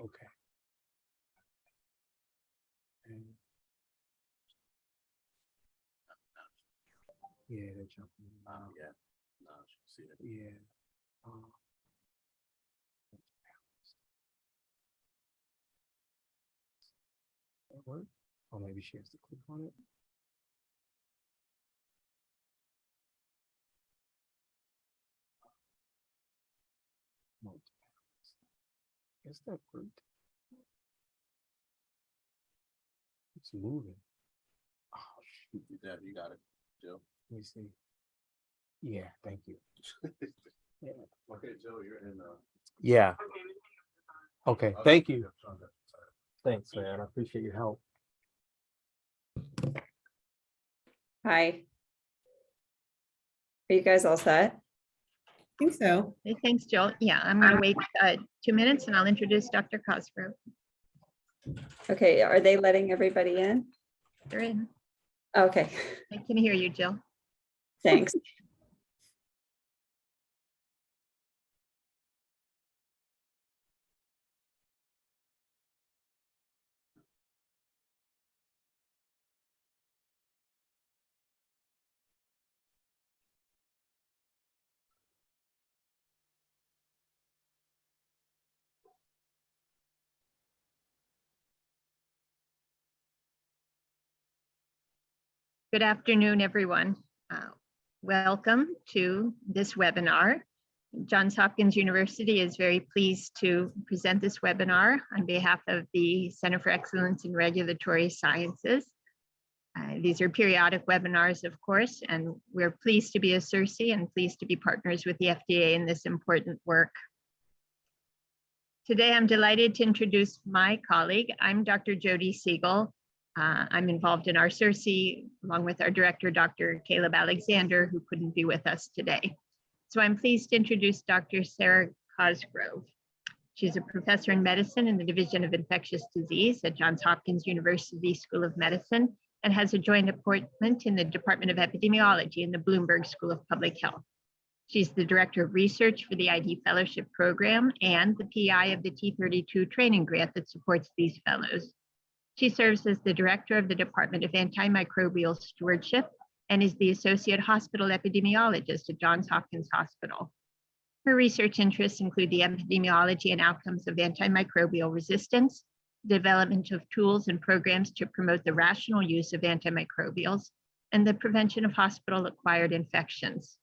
Okay. And yeah, they're jumping. Yeah. No, I should see it. Yeah. That work? Or maybe she has to click on it. Guess that worked. It's moving. Oh shoot. You got it, Joe. Let me see. Yeah, thank you. Yeah. Okay, Joe, you're in. Yeah. Okay, thank you. Thanks, man. I appreciate your help. Hi. Are you guys all set? I think so. Okay, thanks, Jill. Yeah, I'm going to wait 2 minutes and I'll introduce Dr. Cosgrove. Okay, are they letting everybody in? They're in. Okay, I can hear you, Jill. thanks. Good afternoon, everyone. Welcome to this webinar. Johns Hopkins University is very pleased to present this webinar on behalf of the Center for Excellence in Regulatory Sciences. These are periodic webinars, of course, and we're pleased to be a CERSI and pleased to be partners with the FDA in this important work. Today, I'm delighted to introduce my colleague. I'm Dr. Jody Siegel. I'm involved in our CERSI along with our director, Dr. Caleb Alexander, who couldn't be with us today. So I'm pleased to introduce Dr. Sara Cosgrove. She's a professor in medicine in the Division of Infectious Disease at Johns Hopkins University School of Medicine and has a joint appointment in the Department of Epidemiology in the Bloomberg School of Public Health. She's the Director of Research for the ID Fellowship Program and the PI of the T32 training grant that supports these fellows. She serves as the Director of the Department of Antimicrobial Stewardship and is the Associate Hospital Epidemiologist at Johns Hopkins Hospital. Her research interests include the epidemiology and outcomes of antimicrobial resistance, development of tools and programs to promote the rational use of antimicrobials, and the prevention of hospital-acquired infections.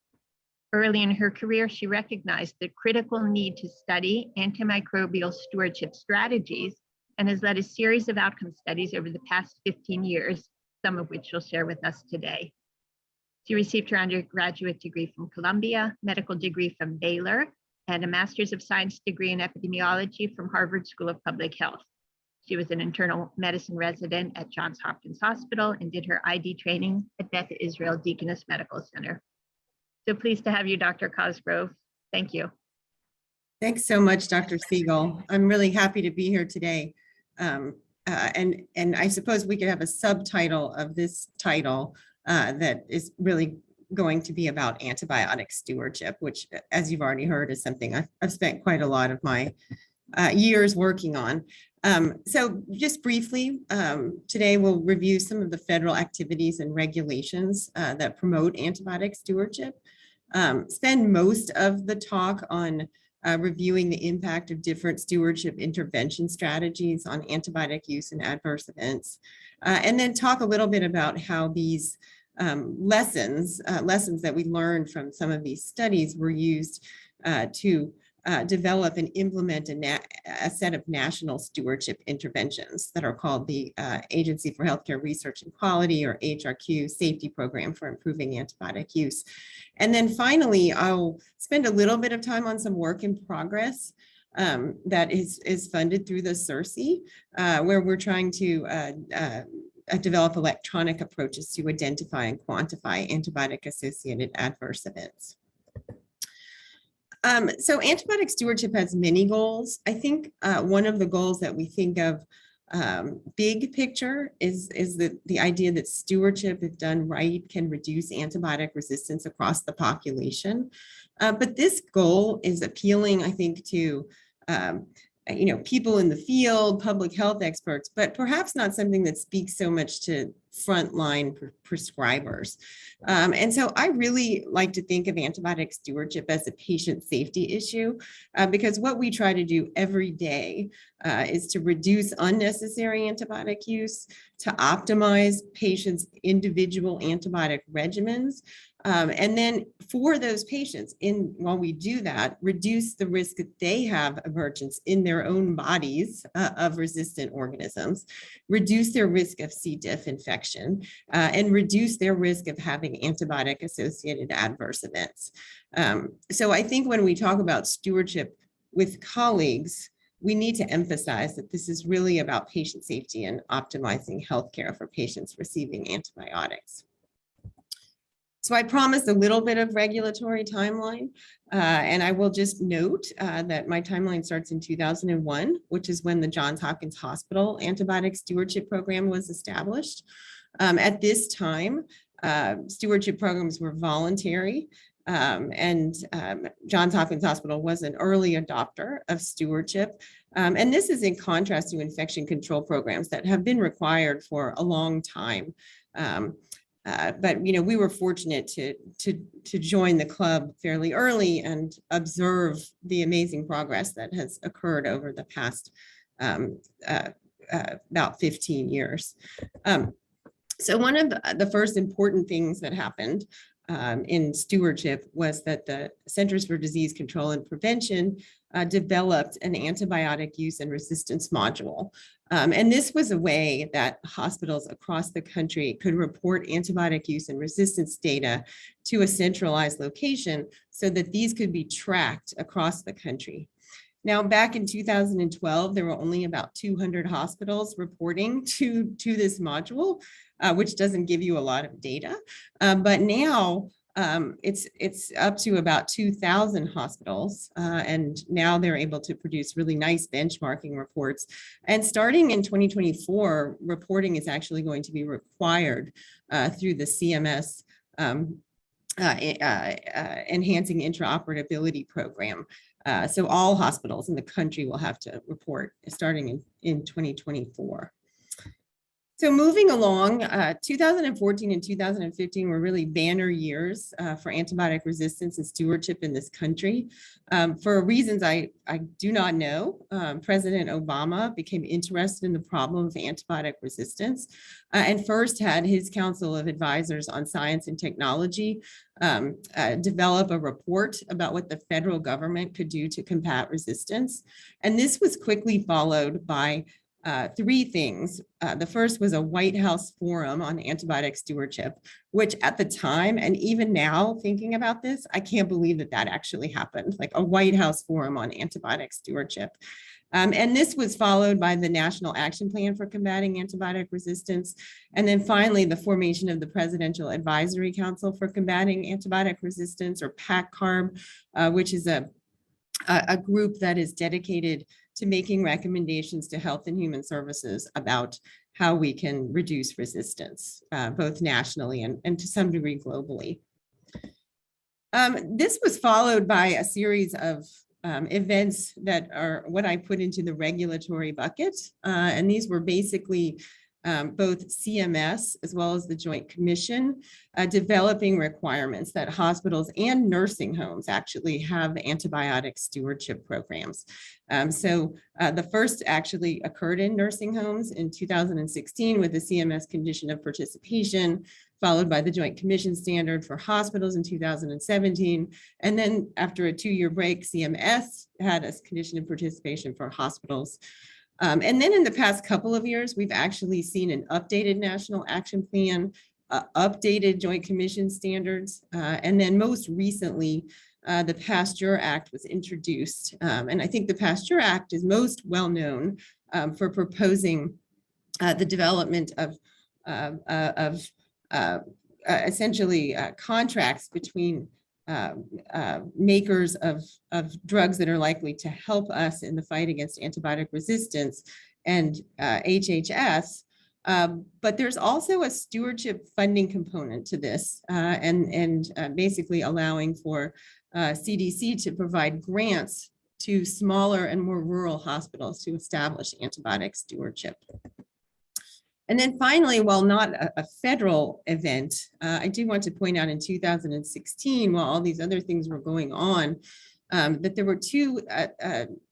Early in her career, she recognized the critical need to study antimicrobial stewardship strategies and has led a series of outcome studies over the past 15 years, some of which she'll share with us today. She received her undergraduate degree from Columbia, medical degree from Baylor, and a Master's of Science degree in epidemiology from Harvard School of Public Health. She was an internal medicine resident at Johns Hopkins Hospital and did her ID training at Beth Israel Deaconess Medical Center. So pleased to have you, Dr. Cosgrove. Thank you. Thanks so much, Dr. Siegel. I'm really happy to be here today. And I suppose we could have a subtitle of this title that is really going to be about antibiotic stewardship, which, as you've already heard, is something I've spent quite a lot of my years working on. So just briefly, today we'll review some of the federal activities and regulations that promote antibiotic stewardship. Spend most of the talk on reviewing the impact of different stewardship intervention strategies on antibiotic use and adverse events, and then talk a little bit about how these lessons that we learned from some of these studies were used to develop and implement a set of national stewardship interventions that are called the Agency for Healthcare Research and Quality, or HRQ, Safety Program for Improving Antibiotic Use. And then finally, I'll spend a little bit of time on some work in progress that is funded through the CERSI, where we're trying to develop electronic approaches to identify and quantify antibiotic-associated adverse events. So antibiotic stewardship has many goals. I think one of the goals that we think of big picture is the idea that stewardship, if done right, can reduce antibiotic resistance across the population. But this goal is appealing, I think, to people in the field, public health experts, but perhaps not something that speaks so much to frontline prescribers. And so I really like to think of antibiotic stewardship as a patient safety issue, because what we try to do every day is to reduce unnecessary antibiotic use, to optimize patients' individual antibiotic regimens, and then for those patients, while we do that, reduce the risk that they have emergence in their own bodies of resistant organisms, reduce their risk of C. diff infection, and reduce their risk of having antibiotic-associated adverse events. So I think when we talk about stewardship with colleagues, we need to emphasize that this is really about patient safety and optimizing healthcare for patients receiving antibiotics. So I promised a little bit of regulatory timeline, and I will just note that my timeline starts in 2001, which is when the Johns Hopkins Hospital Antibiotic Stewardship Program was established. At this time, stewardship programs were voluntary, and Johns Hopkins Hospital was an early adopter of stewardship. And this is in contrast to infection control programs that have been required for a long time. But we were fortunate to join the club fairly early and observe the amazing progress that has occurred over the past about 15 years. So one of the first important things that happened in stewardship was that the Centers for Disease Control and Prevention developed an antibiotic use and resistance module. And this was a way that hospitals across the country could report antibiotic use and resistance data to a centralized location so that these could be tracked across the country. Now, back in 2012, there were only about 200 hospitals reporting to this module, which doesn't give you a lot of data. But now it's up to about 2,000 hospitals, and now they're able to produce really nice benchmarking reports. And starting in 2024, reporting is actually going to be required through the CMS Enhancing Interoperability Program. So all hospitals in the country will have to report starting in 2024. So moving along, 2014 and 2015 were really banner years for antibiotic resistance and stewardship in this country. For reasons I do not know, President Obama became interested in the problem of antibiotic resistance and first had his Council of Advisors on Science and Technology develop a report about what the federal government could do to combat resistance. And this was quickly followed by three things. The first was a White House forum on antibiotic stewardship, which at the time, and even now thinking about this, I can't believe that that actually happened, like a White House forum on antibiotic stewardship. And this was followed by the National Action Plan for Combating Antibiotic Resistance. And then finally, the formation of the Presidential Advisory Council for Combating Antibiotic Resistance, or PACCARB, which is a group that is dedicated to making recommendations to Health and Human Services about how we can reduce resistance, both nationally and to some degree globally. This was followed by a series of events that are what I put into the regulatory bucket. And these were basically both CMS as well as the Joint Commission developing requirements that hospitals and nursing homes actually have antibiotic stewardship programs. So the first actually occurred in nursing homes in 2016 with the CMS condition of participation, followed by the Joint Commission standard for hospitals in 2017. And then after a 2-year break, CMS had a condition of participation for hospitals. And then in the past couple of years, we've actually seen an updated national action plan, updated Joint Commission standards, and then most recently, the PASTEUR Act was introduced. And I think the PASTEUR Act is most well known for proposing the development of essentially contracts between makers of drugs that are likely to help us in the fight against antibiotic resistance and HHS. But there's also a stewardship funding component to this and basically allowing for CDC to provide grants to smaller and more rural hospitals to establish antibiotic stewardship. And then finally, while not a federal event, I do want to point out in 2016, while all these other things were going on, that there were two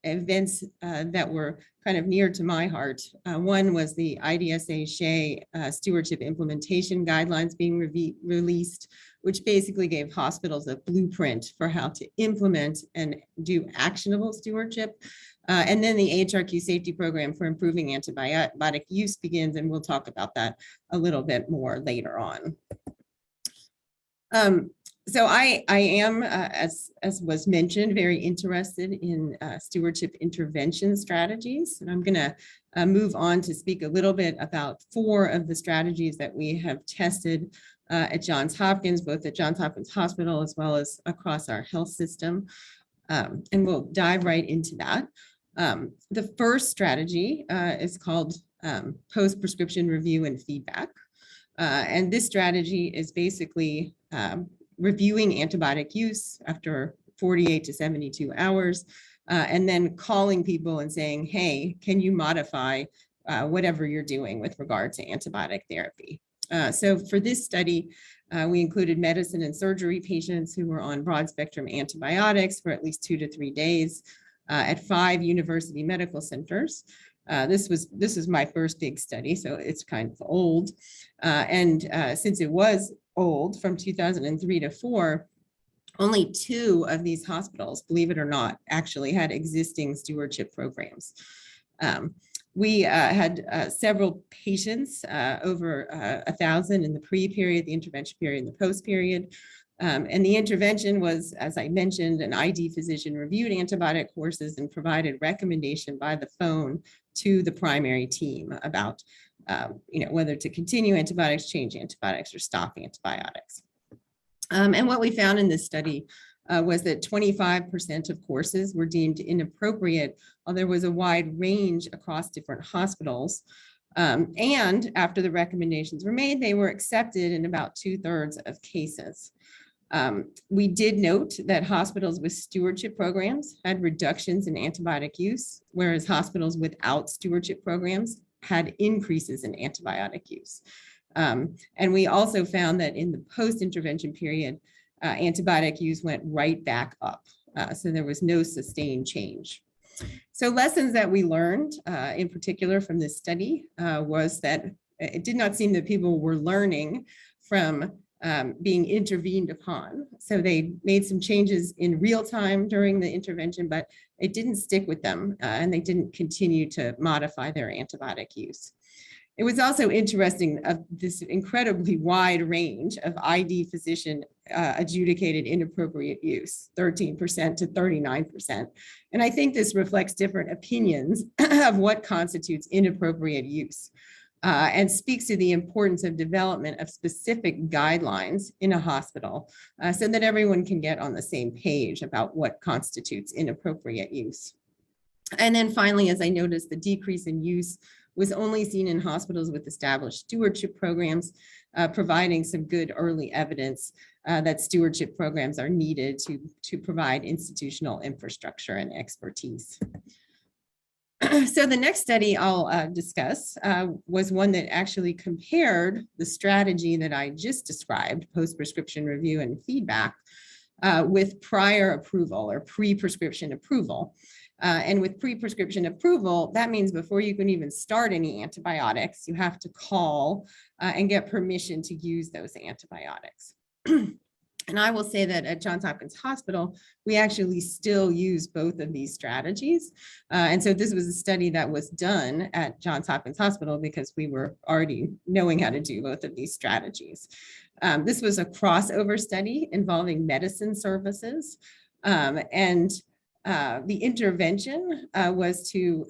events that were kind of near to my heart. One was the IDSA SHE stewardship implementation guidelines being released, which basically gave hospitals a blueprint for how to implement and do actionable stewardship. And then the HRQ safety program for improving antibiotic use begins, and we'll talk about that a little bit more later on. So I am, as was mentioned, very interested in stewardship intervention strategies. And I'm going to move on to speak a little bit about 4 of the strategies that we have tested at Johns Hopkins, both at Johns Hopkins Hospital as well as across our health system. And we'll dive right into that. The first strategy is called post-prescription review and feedback. And this strategy is basically reviewing antibiotic use after 48 to 72 hours, and then calling people and saying, hey, can you modify whatever you're doing with regard to antibiotic therapy? So for this study, we included medicine and surgery patients who were on broad spectrum antibiotics for at least 2 to 3 days at 5 university medical centers. This is my first big study, so it's kind of old. And since it was old, from 2003 to 4, only 2 of these hospitals, believe it or not, actually had existing stewardship programs. We had several patients, over 1,000 in the pre-period, the intervention period, and the post-period. And the intervention was, as I mentioned, an ID physician reviewed antibiotic courses and provided recommendation by the phone to the primary team about whether to continue antibiotics, change antibiotics, or stop antibiotics. And what we found in this study was that 25% of courses were deemed inappropriate, while there was a wide range across different hospitals. And after the recommendations were made, they were accepted in about 2/3 of cases. We did note that hospitals with stewardship programs had reductions in antibiotic use, whereas hospitals without stewardship programs had increases in antibiotic use. And we also found that in the post-intervention period, antibiotic use went right back up. So there was no sustained change. So lessons that we learned in particular from this study was that it did not seem that people were learning from being intervened upon. So they made some changes in real time during the intervention, but it didn't stick with them and they didn't continue to modify their antibiotic use. It was also interesting of this incredibly wide range of ID physician adjudicated inappropriate use, 13% to 39%. And I think this reflects different opinions of what constitutes inappropriate use and speaks to the importance of development of specific guidelines in a hospital so that everyone can get on the same page about what constitutes inappropriate use. And then finally, as I noticed, the decrease in use was only seen in hospitals with established stewardship programs, providing some good early evidence that stewardship programs are needed to provide institutional infrastructure and expertise. So the next study I'll discuss was one that actually compared the strategy that I just described, post-prescription review and feedback, with prior approval or pre-prescription approval. And with pre-prescription approval, that means before you can even start any antibiotics, you have to call and get permission to use those antibiotics. And I will say that at Johns Hopkins Hospital, we actually still use both of these strategies. And so this was a study that was done at Johns Hopkins Hospital because we were already knowing how to do both of these strategies. This was a crossover study involving medicine services. And the intervention was to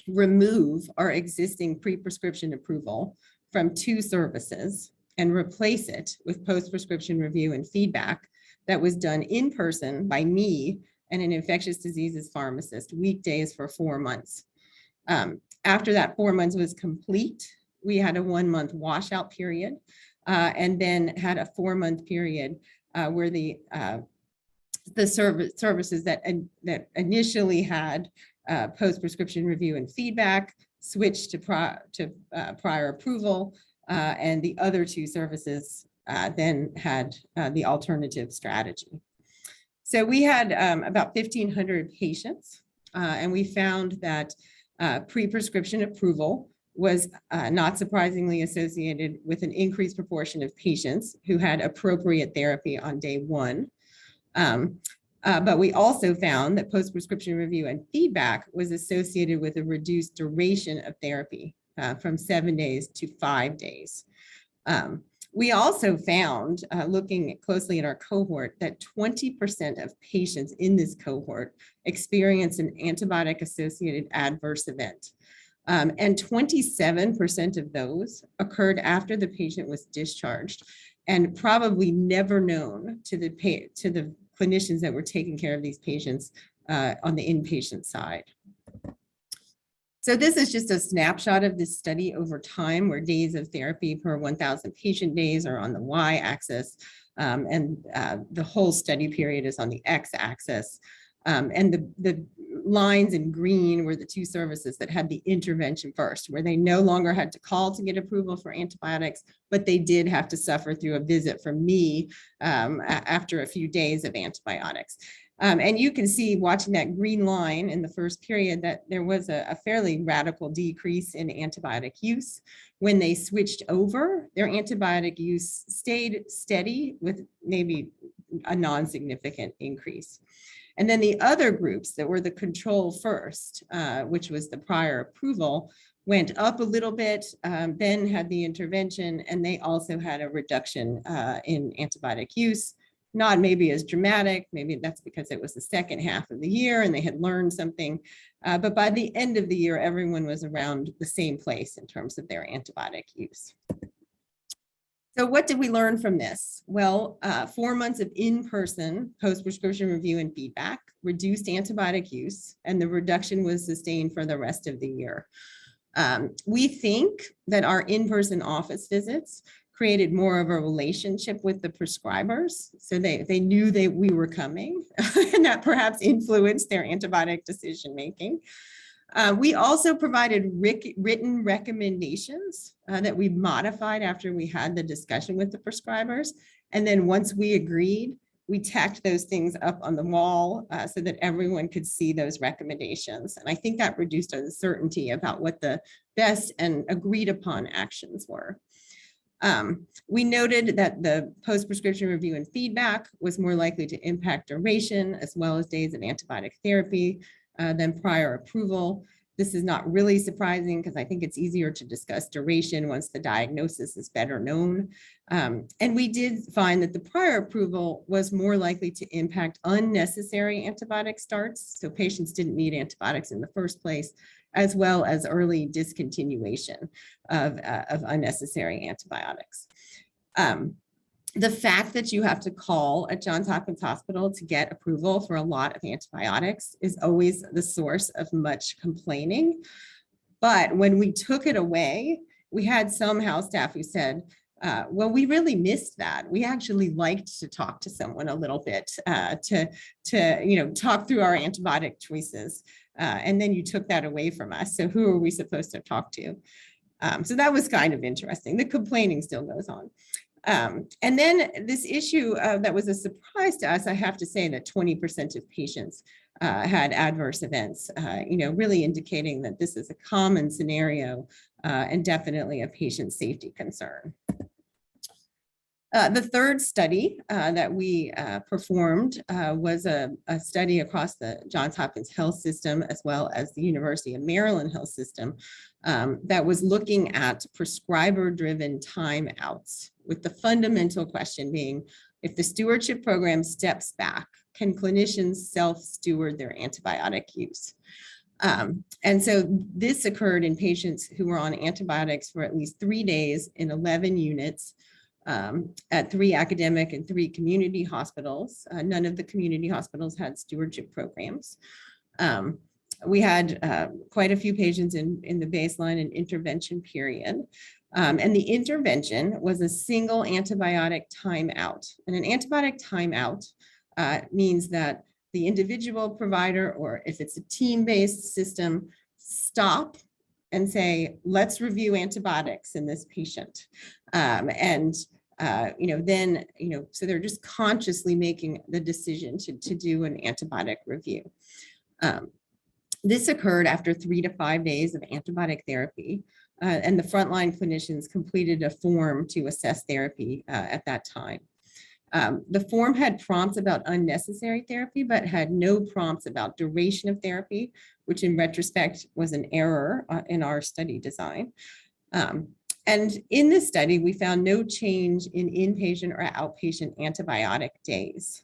remove our existing pre-prescription approval from 2 services and replace it with post-prescription review and feedback that was done in person by me and an infectious diseases pharmacist weekdays for 4 months. After that 4 months was complete, we had a 1-month washout period and then had a 4-month period where the the services that initially had post-prescription review and feedback switched to prior approval, and the other two services then had the alternative strategy. So we had about 1,500 patients, and we found that pre-prescription approval was not surprisingly associated with an increased proportion of patients who had appropriate therapy on day one. But we also found that post-prescription review and feedback was associated with a reduced duration of therapy from 7 days to 5 days. We also found, looking closely at our cohort, that 20% of patients in this cohort experienced an antibiotic-associated adverse event. And 27% of those occurred after the patient was discharged and probably never known to the clinicians that were taking care of these patients on the inpatient side. So this is just a snapshot of this study over time, where days of therapy per 1,000 patient days are on the y-axis, and the whole study period is on the x-axis. And the lines in green were the two services that had the intervention first, where they no longer had to call to get approval for antibiotics, but they did have to suffer through a visit from me after a few days of antibiotics. And you can see, watching that green line in the first period, that there was a fairly radical decrease in antibiotic use. When they switched over, their antibiotic use stayed steady with maybe a non-significant increase. And then the other groups that were the control first, which was the prior approval, went up a little bit, then had the intervention, and they also had a reduction in antibiotic use. Not maybe as dramatic, maybe that's because it was the second half of the year and they had learned something. But by the end of the year, everyone was around the same place in terms of their antibiotic use. So what did we learn from this? Well, 4 months of in-person post-prescription review and feedback reduced antibiotic use, and the reduction was sustained for the rest of the year. We think that our in-person office visits created more of a relationship with the prescribers, so they knew we were coming, and that perhaps influenced their antibiotic decision-making. We also provided written recommendations that we modified after we had the discussion with the prescribers. And then once we agreed, we tacked those things up on the wall so that everyone could see those recommendations. And I think that reduced uncertainty about what the best and agreed upon actions were. We noted that the post-prescription review and feedback was more likely to impact duration as well as days of antibiotic therapy than prior approval. This is not really surprising because I think it's easier to discuss duration once the diagnosis is better known. And we did find that the prior approval was more likely to impact unnecessary antibiotic starts. So patients didn't need antibiotics in the first place, as well as early discontinuation of unnecessary antibiotics. The fact that you have to call at Johns Hopkins Hospital to get approval for a lot of antibiotics is always the source of much complaining. But when we took it away, we had some house staff who said, well, we really missed that. We actually liked to talk to someone a little bit to talk through our antibiotic choices. And then you took that away from us. So who are we supposed to talk to? So that was kind of interesting. The complaining still goes on. And then this issue that was a surprise to us, I have to say that 20% of patients had adverse events, really indicating that this is a common scenario and definitely a patient safety concern. The third study that we performed was a study across the Johns Hopkins Health System as well as the University of Maryland Health System that was looking at prescriber-driven timeouts, with the fundamental question being, if the stewardship program steps back, can clinicians self-steward their antibiotic use? And so this occurred in patients who were on antibiotics for at least 3 days in 11 units at 3 academic and 3 community hospitals. None of the community hospitals had stewardship programs. We had quite a few patients in the baseline and intervention period. And the intervention was a single antibiotic timeout. And an antibiotic timeout means that the individual provider, or if it's a team-based system, stop and say, let's review antibiotics in this patient. Then, so they're just consciously making the decision to do an antibiotic review. This occurred after 3 to 5 days of antibiotic therapy, and the frontline clinicians completed a form to assess therapy at that time. The form had prompts about unnecessary therapy, but had no prompts about duration of therapy, which in retrospect was an error in our study design. And in this study, we found no change in inpatient or outpatient antibiotic days.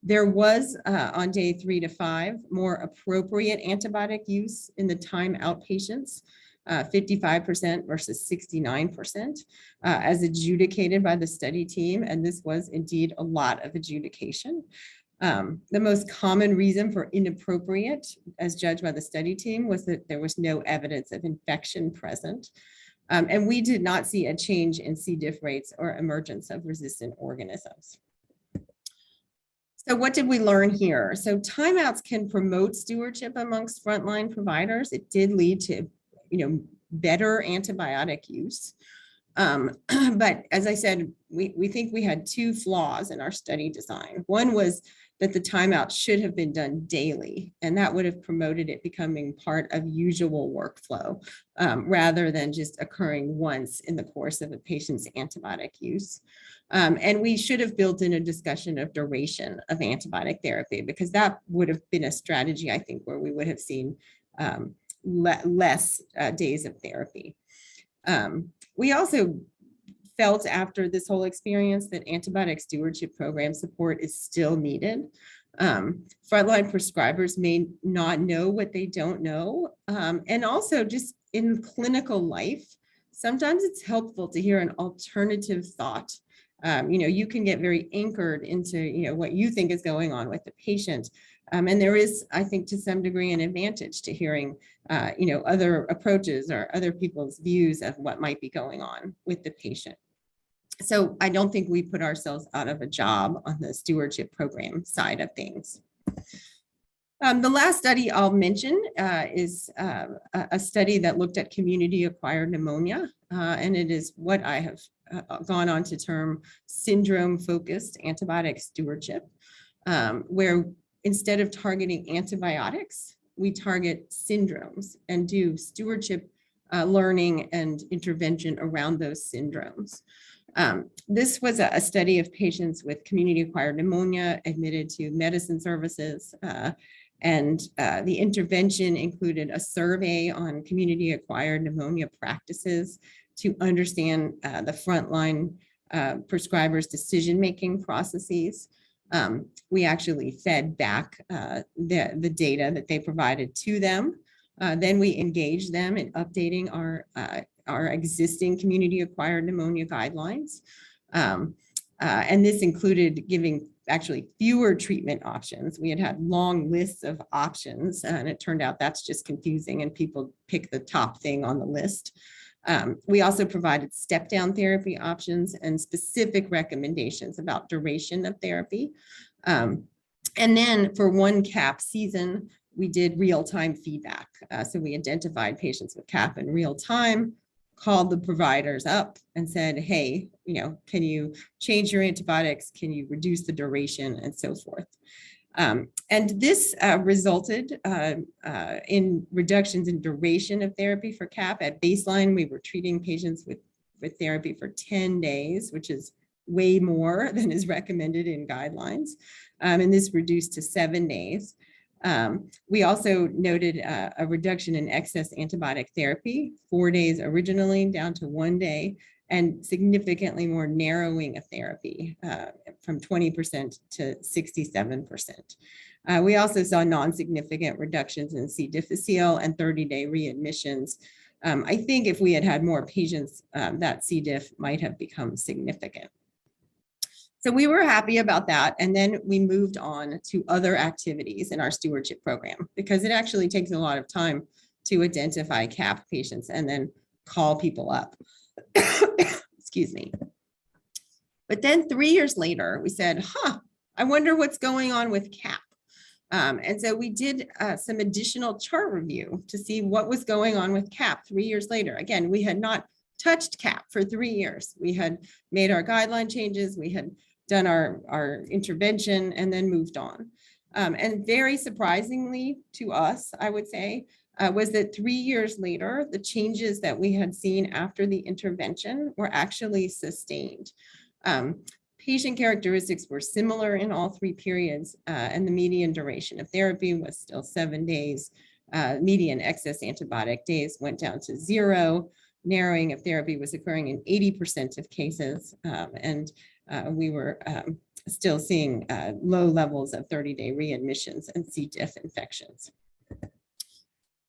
There was on day 3 to 5 more appropriate antibiotic use in the time outpatients, 55% versus 69%, as adjudicated by the study team. And this was indeed a lot of adjudication. The most common reason for inappropriate, as judged by the study team, was that there was no evidence of infection present. And we did not see a change in C. diff rates or emergence of resistant organisms. So what did we learn here? So timeouts can promote stewardship amongst frontline providers. It did lead to, better antibiotic use. But as I said, we think we had 2 flaws in our study design. One was that the timeout should have been done daily, and that would have promoted it becoming part of usual workflow rather than just occurring once in the course of a patient's antibiotic use. And we should have built in a discussion of duration of antibiotic therapy, because that would have been a strategy, I think, where we would have seen less days of therapy. We also felt after this whole experience that antibiotic stewardship program support is still needed. Frontline prescribers may not know what they don't know. And also just in clinical life, sometimes it's helpful to hear an alternative thought. You can get very anchored into, what you think is going on with the patient. And there is, I think, to some degree, an advantage to hearing, other approaches or other people's views of what might be going on with the patient. So I don't think we put ourselves out of a job on the stewardship program side of things. The last study I'll mention is a study that looked at community-acquired pneumonia, and it is what I have gone on to term syndrome-focused antibiotic stewardship, where instead of targeting antibiotics, we target syndromes and do stewardship learning and intervention around those syndromes. This was a study of patients with community-acquired pneumonia admitted to medicine services, and the intervention included a survey on community-acquired pneumonia practices to understand the frontline prescribers' decision-making processes. We actually fed back the data that they provided to them. Then we engaged them in updating our existing community-acquired pneumonia guidelines. And this included giving actually fewer treatment options. We had long lists of options, and it turned out that's just confusing and people pick the top thing on the list. We also provided step-down therapy options and specific recommendations about duration of therapy. And then for one CAP season, we did real-time feedback. So we identified patients with CAP in real time, called the providers up and said, hey, can you change your antibiotics? Can you reduce the duration and so forth? And this resulted in reductions in duration of therapy for CAP. At baseline, we were treating patients with therapy for 10 days, which is way more than is recommended in guidelines. And this reduced to 7 days. We also noted a reduction in excess antibiotic therapy, 4 days originally down to 1 day, and significantly more narrowing of therapy from 20% to 67%. We also saw non-significant reductions in C. difficile and 30-day readmissions. I think if we had had more patients, that C. diff might have become significant. So we were happy about that. And then we moved on to other activities in our stewardship program, because it actually takes a lot of time to identify CAP patients and then call people up. Excuse me. But then 3 years later, we said, I wonder what's going on with CAP. And so we did some additional chart review to see what was going on with CAP 3 years later. Again, we had not touched CAP for 3 years. We had made our guideline changes, we had done our intervention and then moved on. And very surprisingly to us, I would say, was that 3 years later, the changes that we had seen after the intervention were actually sustained. Patient characteristics were similar in all 3 periods, and the median duration of therapy was still 7 days. Median excess antibiotic days went down to 0. Narrowing of therapy was occurring in 80% of cases, and we were still seeing low levels of 30-day readmissions and C. diff infections.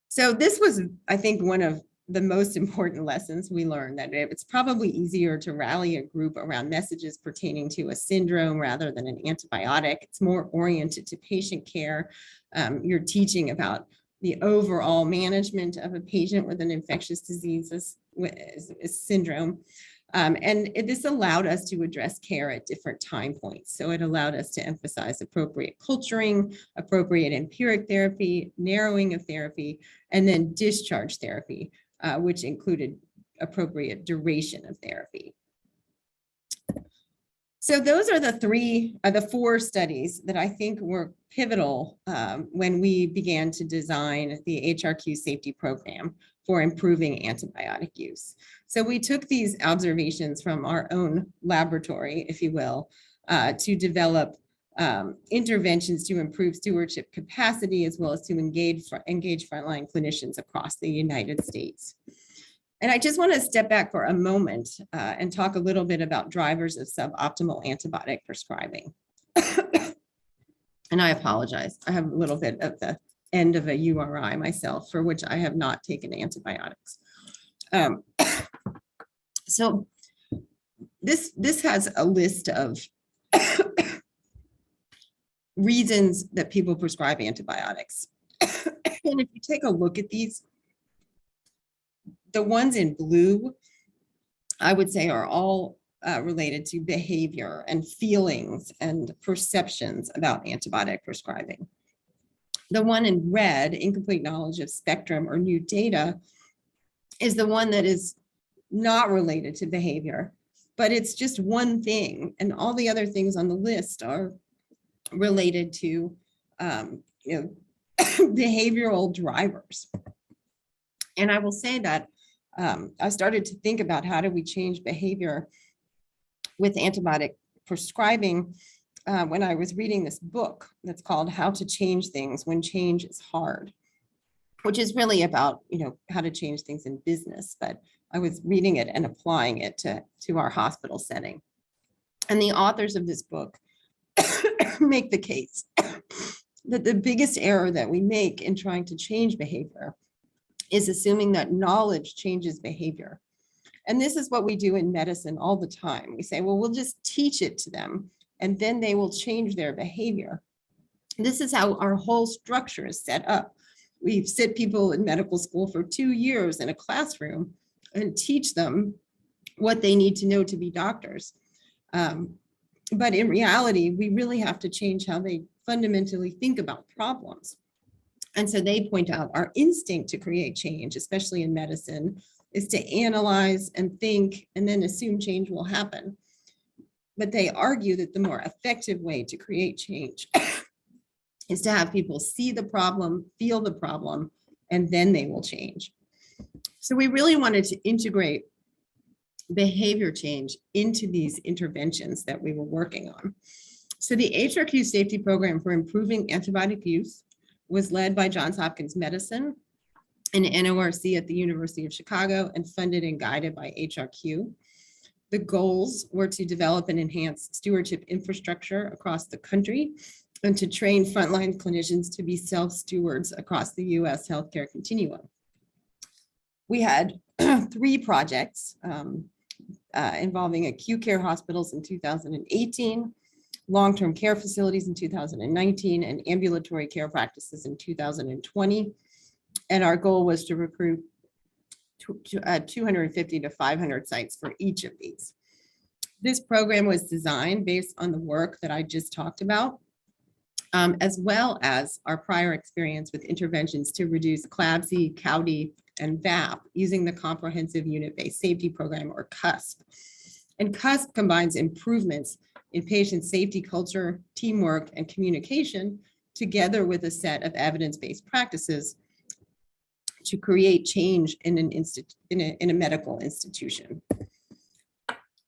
So this was, I think, one of the most important lessons we learned, that it's probably easier to rally a group around messages pertaining to a syndrome rather than an antibiotic. It's more oriented to patient care. You're teaching about the overall management of a patient with an infectious disease syndrome. And this allowed us to address care at different time points. So it allowed us to emphasize appropriate culturing, appropriate empiric therapy, narrowing of therapy, and then discharge therapy, which included appropriate duration of therapy. So those are the 4 studies that I think were pivotal when we began to design the HRQ safety program for improving antibiotic use. So we took these observations from our own laboratory, if you will, to develop interventions to improve stewardship capacity, as well as to engage frontline clinicians across the United States. And I just want to step back for a moment and talk a little bit about drivers of suboptimal antibiotic prescribing. And I apologize, I have a little bit of the end of a URI myself, for which I have not taken antibiotics. So this has a list of reasons that people prescribe antibiotics. And if you take a look at these, the ones in blue, I would say, are all related to behavior and feelings and perceptions about antibiotic prescribing. The one in red, incomplete knowledge of spectrum or new data, is the one that is not related to behavior, but it's just one thing. And all the other things on the list are related to behavioral drivers. And I will say that I started to think about how do we change behavior with antibiotic prescribing when I was reading this book that's called How to Change Things When Change is Hard, which is really about, how to change things in business. But I was reading it and applying it to our hospital setting. And the authors of this book make the case that the biggest error that we make in trying to change behavior is assuming that knowledge changes behavior. And this is what we do in medicine all the time. We say, well, we'll just teach it to them, and then they will change their behavior. This is how our whole structure is set up. We sit people in medical school for 2 years in a classroom and teach them what they need to know to be doctors. But in reality, we really have to change how they fundamentally think about problems. And so they point out our instinct to create change, especially in medicine, is to analyze and think and then assume change will happen. But they argue that the more effective way to create change is to have people see the problem, feel the problem, and then they will change. So we really wanted to integrate behavior change into these interventions that we were working on. So the HRQ safety program for improving antibiotic use was led by Johns Hopkins Medicine and NORC at the University of Chicago, and funded and guided by HRQ. The goals were to develop and enhance stewardship infrastructure across the country and to train frontline clinicians to be self-stewards across the US healthcare continuum. We had 3 projects involving acute care hospitals in 2018, long-term care facilities in 2019, and ambulatory care practices in 2020. And our goal was to recruit 250 to 500 sites for each of these. This program was designed based on the work that I just talked about, as well as our prior experience with interventions to reduce CLABSI, CAUTI, and VAP using the Comprehensive Unit-Based Safety Program, or CUSP. And CUSP combines improvements in patient safety culture, teamwork, and communication together with a set of evidence-based practices to create change in a medical institution.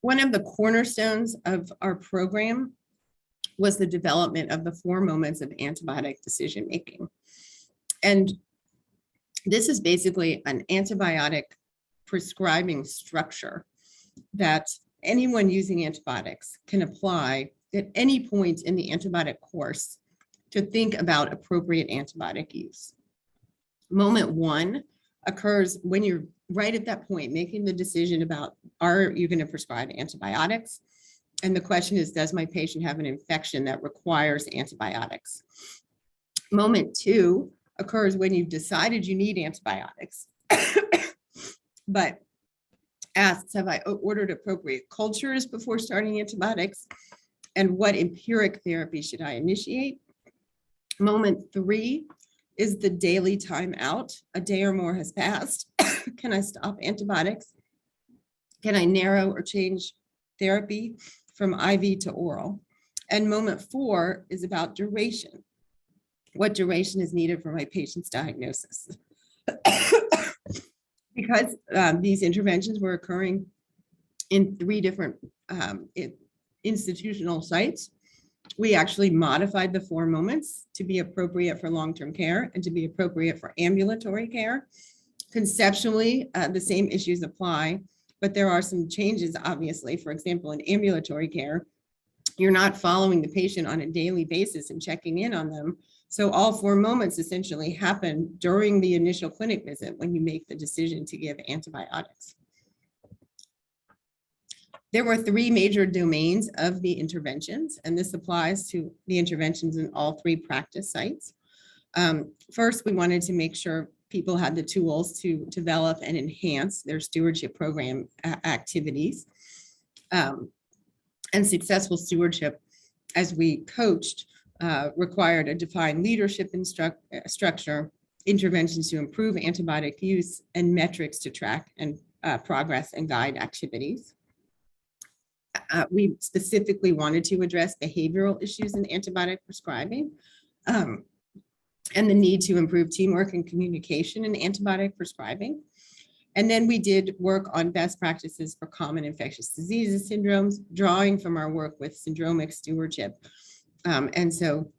One of the cornerstones of our program was the development of the 4 moments of antibiotic decision-making. And this is basically an antibiotic prescribing structure that anyone using antibiotics can apply at any point in the antibiotic course to think about appropriate antibiotic use. Moment 1 occurs when you're right at that point, making the decision about, are you going to prescribe antibiotics? And the question is, does my patient have an infection that requires antibiotics? Moment 2 occurs when you've decided you need antibiotics, but asks, have I ordered appropriate cultures before starting antibiotics? And what empiric therapy should I initiate? Moment 3 is the daily timeout. A day or more has passed. Can I stop antibiotics? Can I narrow or change therapy from IV to oral? And moment 4 is about duration. What duration is needed for my patient's diagnosis? Because these interventions were occurring in 3 different institutional sites, we actually modified the 4 moments to be appropriate for long-term care and to be appropriate for ambulatory care. Conceptually, the same issues apply, but there are some changes, obviously. For example, in ambulatory care, you're not following the patient on a daily basis and checking in on them. So all 4 moments essentially happen during the initial clinic visit when you make the decision to give antibiotics. There were 3 major domains of the interventions, and this applies to the interventions in all 3 practice sites. First, we wanted to make sure people had the tools to develop and enhance their stewardship program activities. And successful stewardship, as we coached, required a defined leadership structure, interventions to improve antibiotic use, and metrics to track and progress and guide activities. We specifically wanted to address behavioral issues in antibiotic prescribing and the need to improve teamwork and communication in antibiotic prescribing. And then we did work on best practices for common infectious diseases syndromes, drawing from our work with syndromic stewardship. And so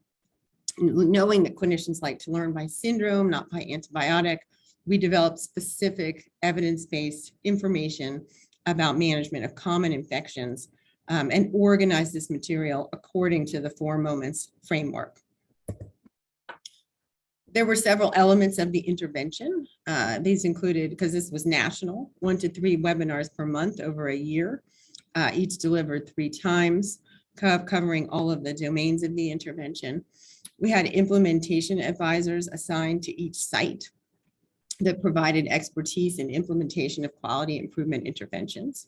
knowing that clinicians like to learn by syndrome, not by antibiotic, we developed specific evidence-based information about management of common infections and organized this material according to the 4 moments framework. There were several elements of the intervention. These included, because this was national, 1 to 3 webinars per month over a year, each delivered 3 times, covering all of the domains of the intervention. We had implementation advisors assigned to each site that provided expertise in implementation of quality improvement interventions.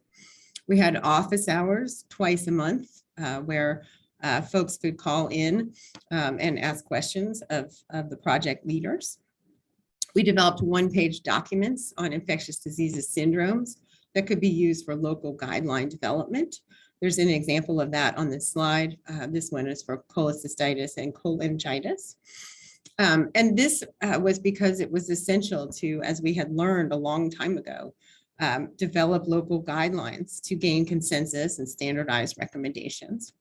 We had office hours twice a month where folks could call in and ask questions of the project leaders. We developed 1-page documents on infectious diseases syndromes that could be used for local guideline development. There's an example of that on this slide. This one is for cholecystitis and cholangitis. And this was because it was essential to, as we had learned a long time ago, develop local guidelines to gain consensus and standardized recommendations.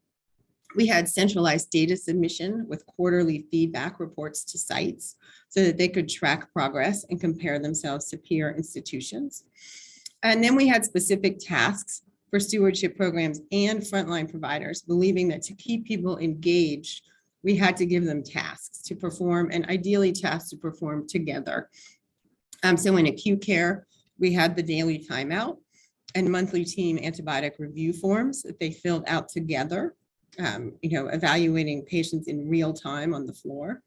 We had centralized data submission with quarterly feedback reports to sites so that they could track progress and compare themselves to peer institutions. And then we had specific tasks for stewardship programs and frontline providers, believing that to keep people engaged, we had to give them tasks to perform and ideally tasks to perform together. So in acute care, we had the daily timeout and monthly team antibiotic review forms that they filled out together, evaluating patients in real time on the floor.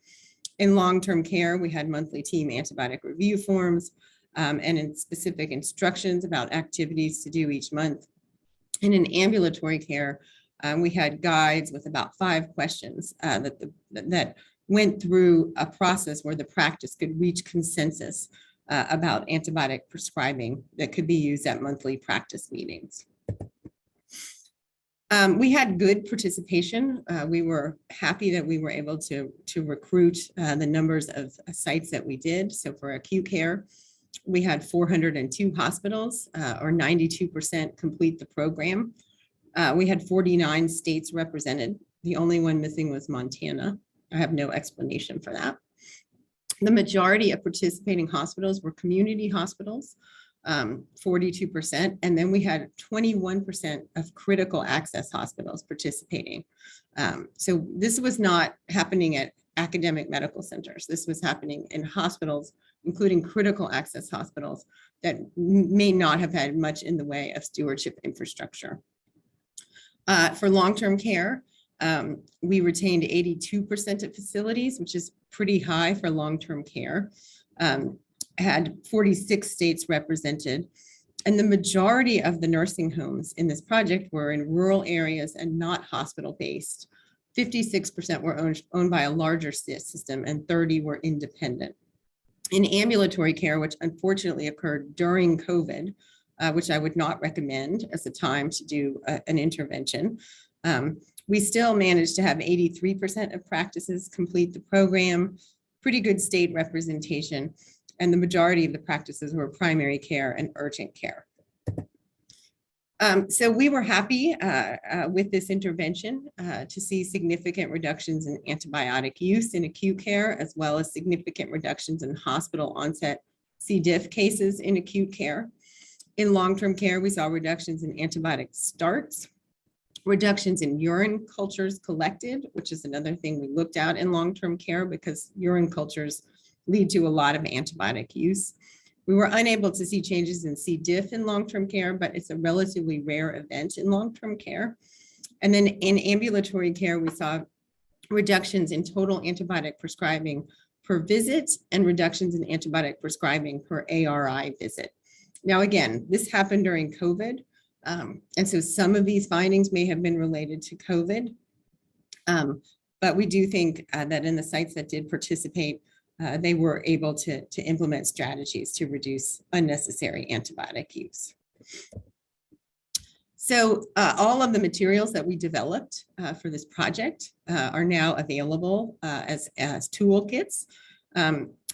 In long-term care, we had monthly team antibiotic review forms and in specific instructions about activities to do each month. And in ambulatory care, we had guides with about 5 questions that went through a process where the practice could reach consensus about antibiotic prescribing that could be used at monthly practice meetings. We had good participation. We were happy that we were able to recruit the numbers of sites that we did. So for acute care, we had 402 hospitals, or 92% complete the program. We had 49 states represented. The only one missing was Montana. I have no explanation for that. The majority of participating hospitals were community hospitals, 42%. And then we had 21% of critical access hospitals participating. So this was not happening at academic medical centers. This was happening in hospitals, including critical access hospitals that may not have had much in the way of stewardship infrastructure. For long-term care, we retained 82% of facilities, which is pretty high for long-term care. Had 46 states represented. And the majority of the nursing homes in this project were in rural areas and not hospital-based. 56% were owned by a larger system and 30 were independent. In ambulatory care, which unfortunately occurred during COVID, which I would not recommend as a time to do an intervention, we still managed to have 83% of practices complete the program, pretty good state representation, and the majority of the practices were primary care and urgent care. So we were happy with this intervention to see significant reductions in antibiotic use in acute care, as well as significant reductions in hospital onset C. diff cases in acute care. In long-term care, we saw reductions in antibiotic starts, reductions in urine cultures collected, which is another thing we looked at in long-term care because urine cultures lead to a lot of antibiotic use. We were unable to see changes in C. diff in long-term care, but it's a relatively rare event in long-term care. And then in ambulatory care, we saw reductions in total antibiotic prescribing per visit and reductions in antibiotic prescribing per ARI visit. Now, again, this happened during COVID. And so some of these findings may have been related to COVID. But we do think that in the sites that did participate, they were able to implement strategies to reduce unnecessary antibiotic use. So all of the materials that we developed for this project are now available as toolkits.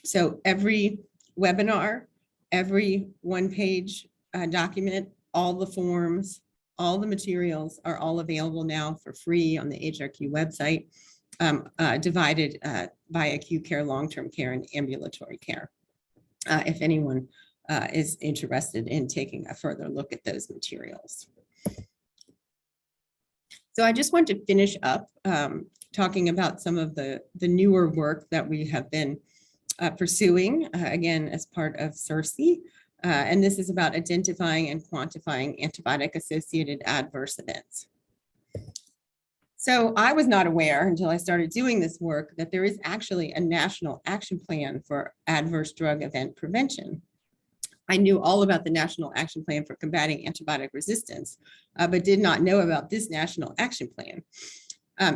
So every webinar, every one-page document, all the forms, all the materials are all available now for free on the HRQ website. Divided by acute care, long-term care, and ambulatory care, if anyone is interested in taking a further look at those materials. So I just want to finish up talking about some of the newer work that we have been pursuing, again, as part of CERSI. And this is about identifying and quantifying antibiotic-associated adverse events. So I was not aware until I started doing this work that there is actually a national action plan for adverse drug event prevention. I knew all about the National Action Plan for Combating Antibiotic Resistance, but did not know about this national action plan.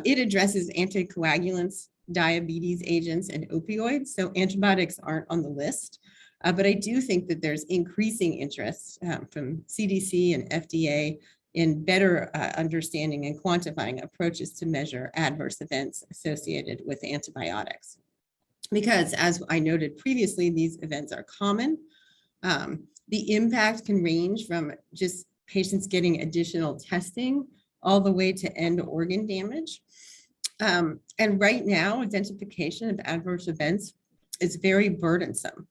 It addresses anticoagulants, diabetes agents, and opioids. So antibiotics aren't on the list, but I do think that there's increasing interest from CDC and FDA in better understanding and quantifying approaches to measure adverse events associated with antibiotics. Because as I noted previously, these events are common. The impact can range from just patients getting additional testing all the way to end organ damage. And right now, identification of adverse events is very burdensome.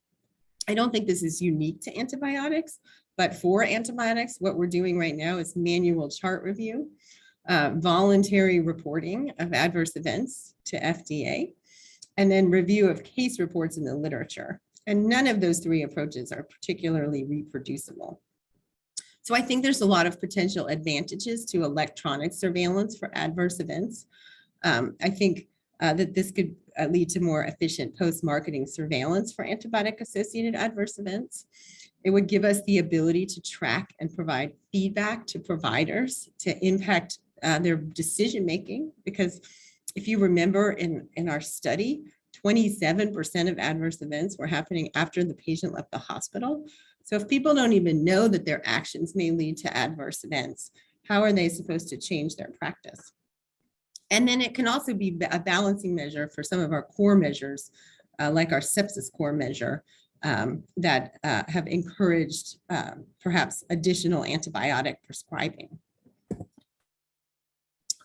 I don't think this is unique to antibiotics, but for antibiotics, what we're doing right now is manual chart review, voluntary reporting of adverse events to FDA, and then review of case reports in the literature. And none of those 3 approaches are particularly reproducible. So I think there's a lot of potential advantages to electronic surveillance for adverse events. I think that this could lead to more efficient post-marketing surveillance for antibiotic-associated adverse events. It would give us the ability to track and provide feedback to providers to impact their decision-making, because if you remember in our study, 27% of adverse events were happening after the patient left the hospital. So if people don't even know that their actions may lead to adverse events, how are they supposed to change their practice? And then it can also be a balancing measure for some of our core measures, like our sepsis core measure, that have encouraged perhaps additional antibiotic prescribing.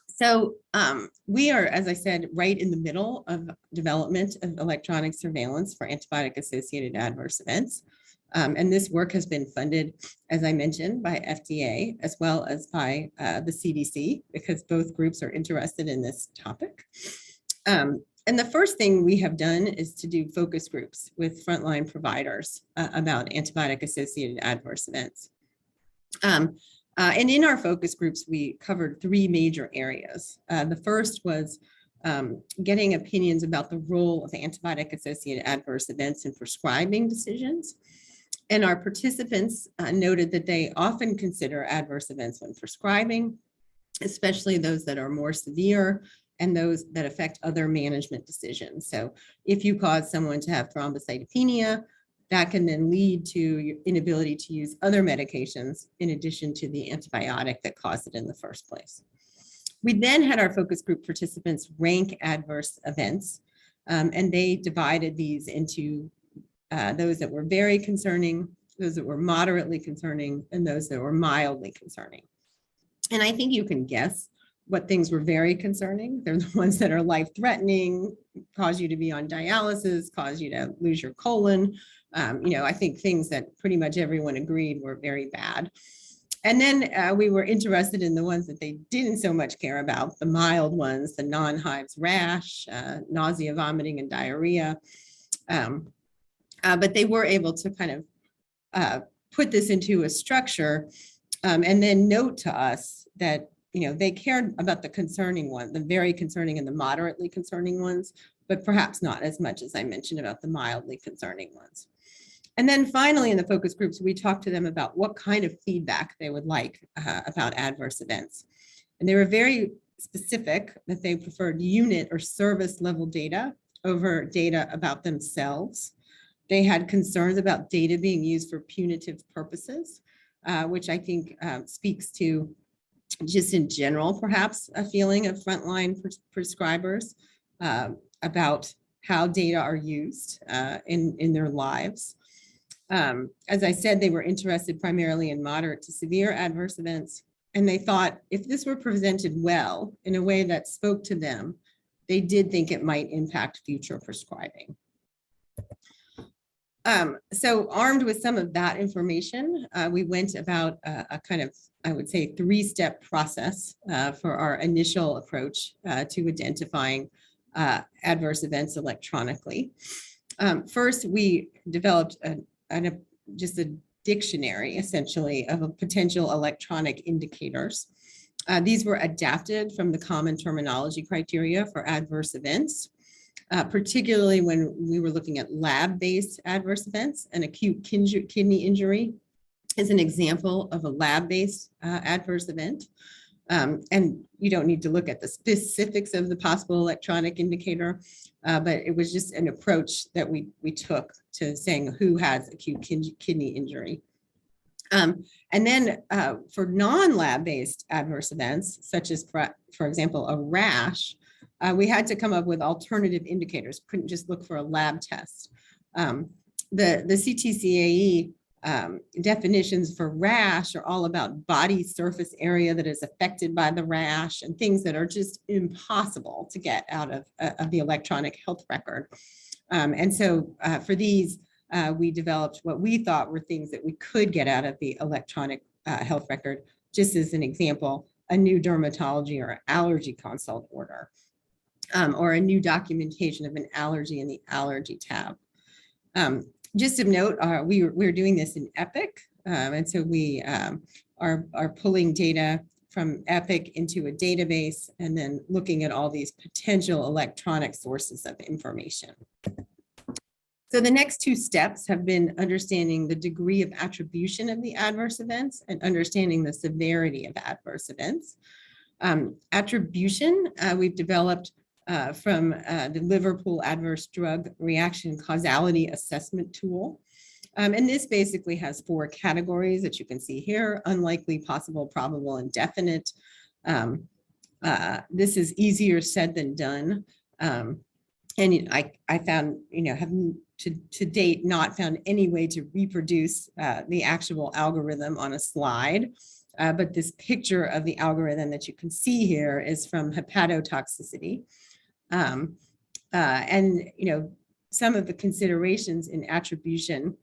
So we are, as I said, right in the middle of development of electronic surveillance for antibiotic-associated adverse events. And this work has been funded, as I mentioned, by FDA as well as by the CDC, because both groups are interested in this topic. And the first thing we have done is to do focus groups with frontline providers about antibiotic-associated adverse events. And in our focus groups, we covered 3 major areas. The first was getting opinions about the role of antibiotic-associated adverse events in prescribing decisions. And our participants noted that they often consider adverse events when prescribing, especially those that are more severe and those that affect other management decisions. So if you cause someone to have thrombocytopenia, that can then lead to your inability to use other medications in addition to the antibiotic that caused it in the first place. We then had our focus group participants rank adverse events, and they divided these into those that were very concerning, those that were moderately concerning, and those that were mildly concerning. And I think you can guess what things were very concerning. They're the ones that are life-threatening, cause you to be on dialysis, cause you to lose your colon. I think things that pretty much everyone agreed were very bad. And then we were interested in the ones that they didn't so much care about, the mild ones, the non-hives rash, nausea, vomiting, and diarrhea. But they were able to kind of put this into a structure and then note to us that they cared about the concerning one, the very concerning and the moderately concerning ones, but perhaps not as much as I mentioned about the mildly concerning ones. And then finally, in the focus groups, we talked to them about what kind of feedback they would like about adverse events. And they were very specific that they preferred unit or service level data over data about themselves. They had concerns about data being used for punitive purposes, which I think speaks to just in general, perhaps a feeling of frontline prescribers about how data are used in their lives. As I said, they were interested primarily in moderate to severe adverse events, and they thought if this were presented well in a way that spoke to them, they did think it might impact future prescribing. So armed with some of that information, we went about a kind of, I would say, 3-step process for our initial approach to identifying adverse events electronically. First, we developed just a dictionary, essentially, of potential electronic indicators. These were adapted from the common terminology criteria for adverse events. Particularly when we were looking at lab-based adverse events. An acute kidney injury is an example of a lab-based adverse event. And you don't need to look at the specifics of the possible electronic indicator, but it was just an approach that we took to saying who has acute kidney injury. And then for non-lab-based adverse events, such as, for example, a rash, we had to come up with alternative indicators. Couldn't just look for a lab test. The CTCAE definitions for rash are all about body surface area that is affected by the rash and things that are just impossible to get out of the electronic health record. And so for these, we developed what we thought were things that we could get out of the electronic health record. Just as an example, a new dermatology or allergy consult order. Or a new documentation of an allergy in the allergy tab. Just of note, we're doing this in Epic, and so we are pulling data from Epic into a database, and then looking at all these potential electronic sources of information. So the next two steps have been understanding the degree of attribution of the adverse events and understanding the severity of adverse events. Attribution, we've developed from the Liverpool Adverse Drug Reaction Causality Assessment Tool. And this basically has 4 categories that you can see here: unlikely, possible, probable, and definite. This is easier said than done. And I found, haven't to date not found any way to reproduce the actual algorithm on a slide. But this picture of the algorithm that you can see here is from hepatotoxicity. And, some of the considerations in attribution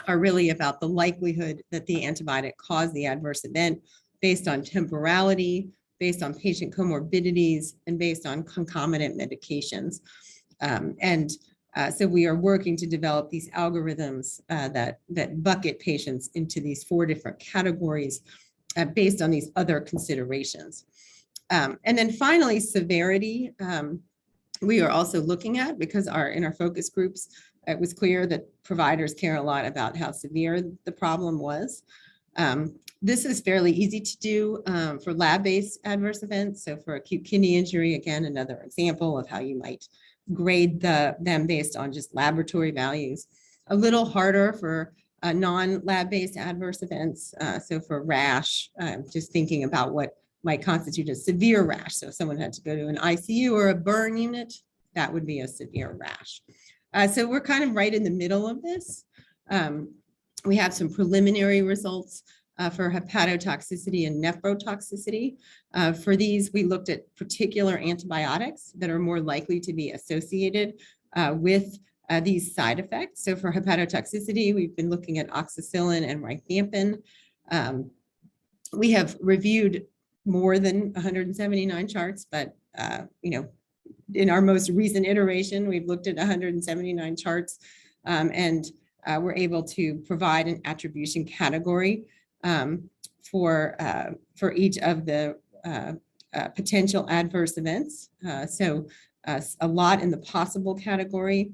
are really about the likelihood that the antibiotic caused the adverse event based on temporality, based on patient comorbidities, and based on concomitant medications. So we are working to develop these algorithms that bucket patients into these 4 different categories based on these other considerations. And then finally, severity. We are also looking at, because in our focus groups, it was clear that providers care a lot about how severe the problem was. This is fairly easy to do for lab-based adverse events. So for acute kidney injury, again, another example of how you might grade them based on just laboratory values. A little harder for non-lab-based adverse events. So for rash, just thinking about what might constitute a severe rash. So if someone had to go to an ICU or a burn unit, that would be a severe rash. So we're kind of right in the middle of this. We have some preliminary results for hepatotoxicity and nephrotoxicity. For these, we looked at particular antibiotics that are more likely to be associated with these side effects. So for hepatotoxicity, we've been looking at oxacillin and rifampin. We have reviewed more than 179 charts, but in our most recent iteration, we've looked at 179 charts, and we're able to provide an attribution category for each of the potential adverse events. So a lot in the possible category,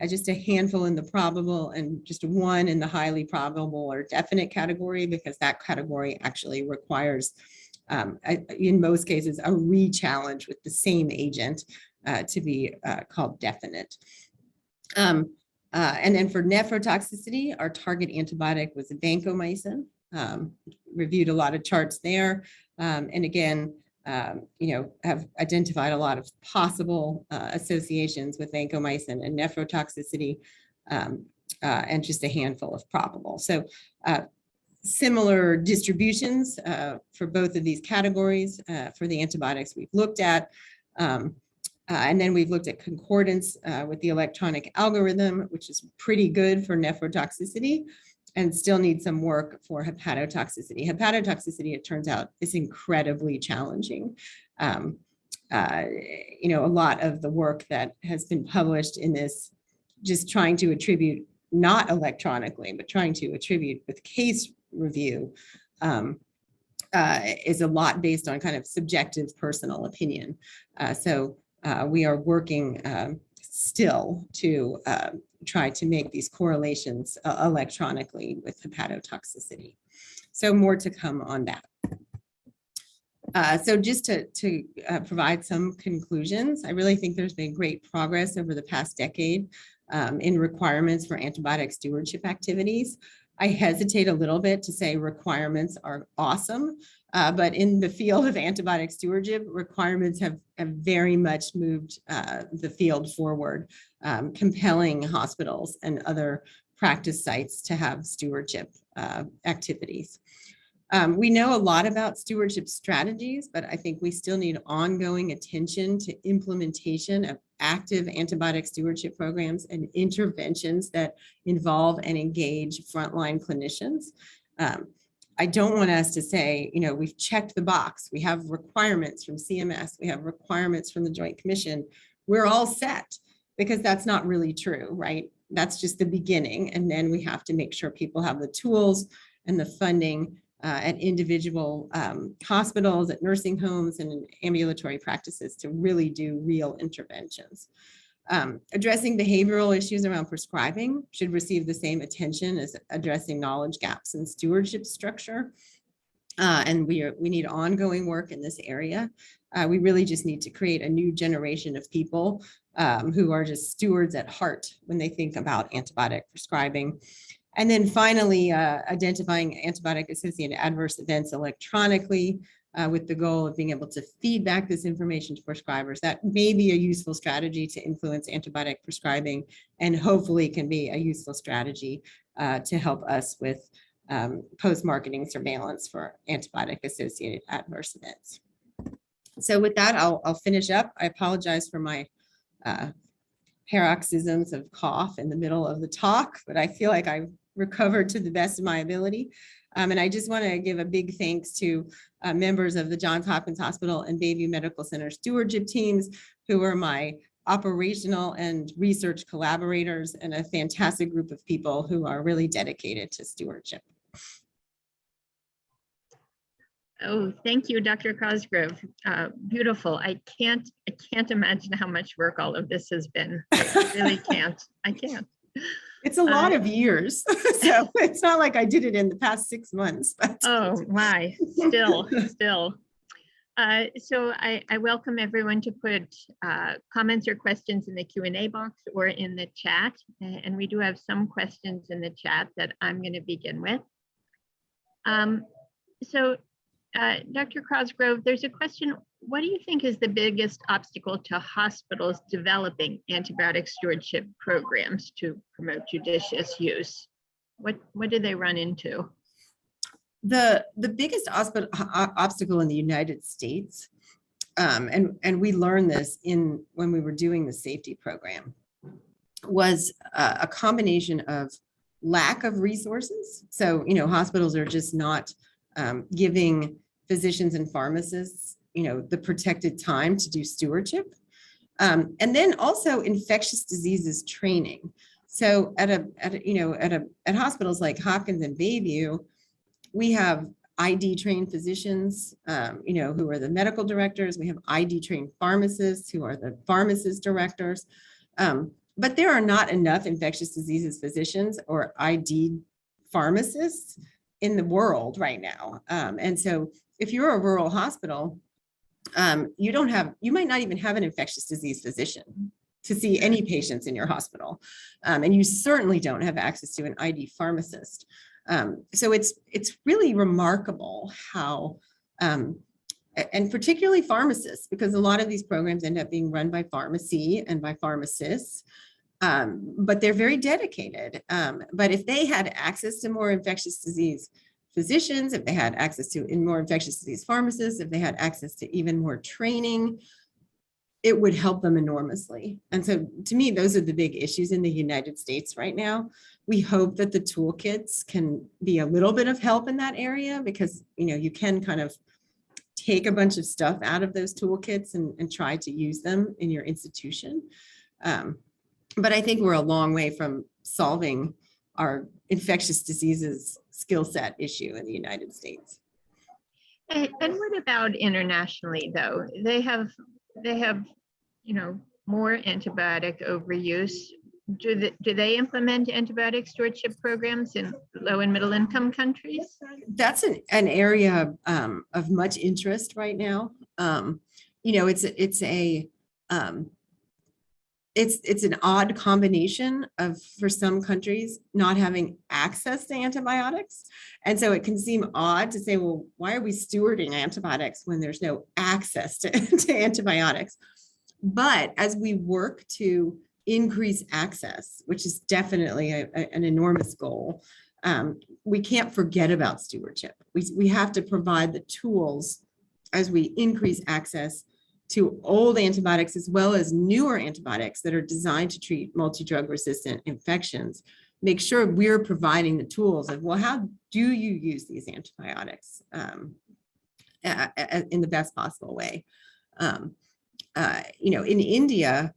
just a handful in the probable, and just 1 in the highly probable or definite category, because that category actually requires, in most cases, a re-challenge with the same agent to be called definite. And then for nephrotoxicity, our target antibiotic was vancomycin. Reviewed a lot of charts there, and again, have identified a lot of possible associations with vancomycin and nephrotoxicity, and just a handful of probable. So similar distributions for both of these categories for the antibiotics we've looked at. And then we've looked at concordance with the electronic algorithm, which is pretty good for nephrotoxicity, and still need some work for hepatotoxicity. Hepatotoxicity, it turns out, is incredibly challenging. A lot of the work that has been published in this, just trying to attribute, not electronically, but trying to attribute with case review, is a lot based on kind of subjective personal opinion. So we are working still to try to make these correlations electronically with hepatotoxicity. So more to come on that. So just to provide some conclusions, I really think there's been great progress over the past decade in requirements for antibiotic stewardship activities. I hesitate a little bit to say requirements are awesome, but in the field of antibiotic stewardship, requirements have very much moved the field forward, compelling hospitals and other practice sites to have stewardship activities. We know a lot about stewardship strategies, but I think we still need ongoing attention to implementation of active antibiotic stewardship programs and interventions that involve and engage frontline clinicians. I don't want us to say, we've checked the box. We have requirements from CMS. We have requirements from the Joint Commission. We're all set, because that's not really true, right? That's just the beginning. And then we have to make sure people have the tools and the funding at individual hospitals, at nursing homes, and in ambulatory practices to really do real interventions. Addressing behavioral issues around prescribing should receive the same attention as addressing knowledge gaps in stewardship structure. And we need ongoing work in this area. We really just need to create a new generation of people who are just stewards at heart when they think about antibiotic prescribing. And then finally, identifying antibiotic-associated adverse events electronically with the goal of being able to feed back this information to prescribers. That may be a useful strategy to influence antibiotic prescribing, and hopefully can be a useful strategy to help us with post-marketing surveillance for antibiotic-associated adverse events. So with that, I'll finish up. I apologize for my paroxysms of cough in the middle of the talk, but I feel like I've recovered to the best of my ability. And I just want to give a big thanks to members of the Johns Hopkins Hospital and Bayview Medical Center stewardship teams, who are my operational and research collaborators, and a fantastic group of people who are really dedicated to stewardship. Oh, thank you, Dr. Cosgrove. Beautiful. I can't imagine how much work all of this has been. I really can't. I can't. It's a lot of years. So it's not like I did it in the past 6 months. But Oh my, still. So I welcome everyone to put comments or questions in the Q&A box or in the chat. And we do have some questions in the chat that I'm going to begin with. Dr. Cosgrove, there's a question. What do you think is the biggest obstacle to hospitals developing antibiotic stewardship programs to promote judicious use? What do they run into? The biggest obstacle in the United States, and we learned this when we were doing the safety program, was a combination of lack of resources. So, hospitals are just not giving physicians and pharmacists, the protected time to do stewardship. And then also infectious diseases training. So at hospitals like Hopkins and Bayview, we have ID trained physicians, who are the medical directors. We have ID trained pharmacists who are the pharmacist directors. But there are not enough infectious diseases physicians or ID pharmacists in the world right now. And so if you're a rural hospital, you might not even have an infectious disease physician to see any patients in your hospital. And you certainly don't have access to an ID pharmacist. So it's really remarkable how, and particularly pharmacists, because a lot of these programs end up being run by pharmacy and by pharmacists, but they're very dedicated. But if they had access to more infectious disease physicians, if they had access to more infectious disease pharmacists, if they had access to even more training, it would help them enormously. And so to me, those are the big issues in the United States right now. We hope that the toolkits can be a little bit of help in that area, because you can kind of take a bunch of stuff out of those toolkits and try to use them in your institution. But I think we're a long way from solving our infectious diseases skill set issue in the United States. And what about internationally, though? They have more antibiotic overuse. Do they implement antibiotic stewardship programs in low and middle income countries? That's an area of much interest right now. It's an odd combination of, for some countries, not having access to antibiotics. And so it can seem odd to say, well, why are we stewarding antibiotics when there's no access to antibiotics? But as we work to increase access, which is definitely an enormous goal, we can't forget about stewardship. We have to provide the tools as we increase access to old antibiotics as well as newer antibiotics that are designed to treat multi-drug resistant infections. Make sure we're providing the tools of, well, how do you use these antibiotics in the best possible way? In India,